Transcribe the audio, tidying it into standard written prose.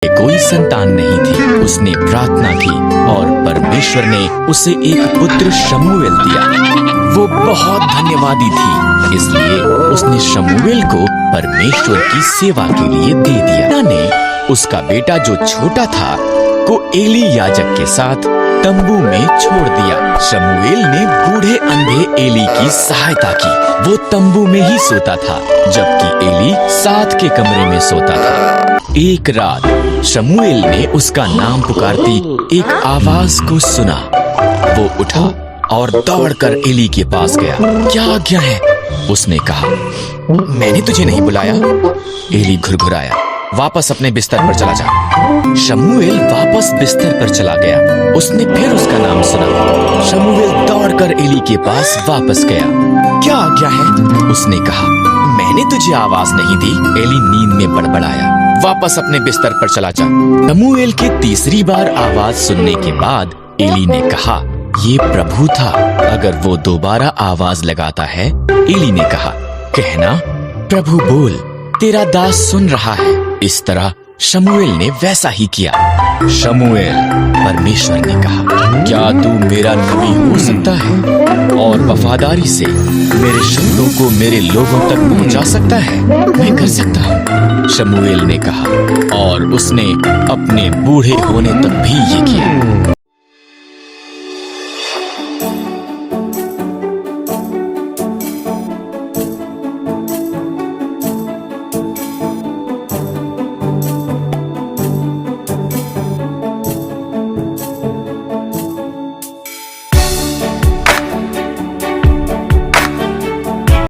कोई संतान नहीं थी। उसने प्रार्थना की और परमेश्वर ने उसे एक पुत्र शमूएल दिया। वो बहुत धन्यवादी थी, इसलिए उसने शमूएल को परमेश्वर की सेवा के लिए दे दिया। ने उसका बेटा जो छोटा था को एली याजक के साथ तंबू में छोड़ दिया। शमूएल ने बूढ़े अंधे एली की सहायता की। वो तंबू में ही सोता था, जबकि एली साथ के कमरे में सोता था। एक रात शमूएल ने उसका नाम पुकारती एक आवाज को सुना। वो उठा और दौड़कर एली के पास गया। क्या आज्ञा है? उसने कहा। मैंने तुझे नहीं बुलाया। एली घुरघुराया। वापस अपने बिस्तर पर चला जा। शमूएल वापस बिस्तर पर चला गया। उसने फिर उसका नाम सुना। शमूएल दौड़कर एली के पास वापस गया। क्या आज्ञा है? उसने कहा। मैंने तुझे आवाज नहीं दी। एली नींद में बड़बड़ाया। वापस अपने बिस्तर पर चला जा। शमूएल की तीसरी बार आवाज सुनने के बाद एली ने कहा, ये प्रभु था। अगर वो दोबारा आवाज लगाता है। एली ने कहा, कहना, प्रभु बोल, तेरा दास सुन रहा है। इस तरह शमूएल ने वैसा ही किया। शमूएल, परमेश्वर ने कहा, क्या तू मेरा नबी हो सकता है और वफादारी से मेरे शब्दों को मेरे लोगों तक पहुंचा सकता है? मैं कर सकता हूँ, शमूएल ने कहा, और उसने अपने बूढ़े होने तक भी ये किया।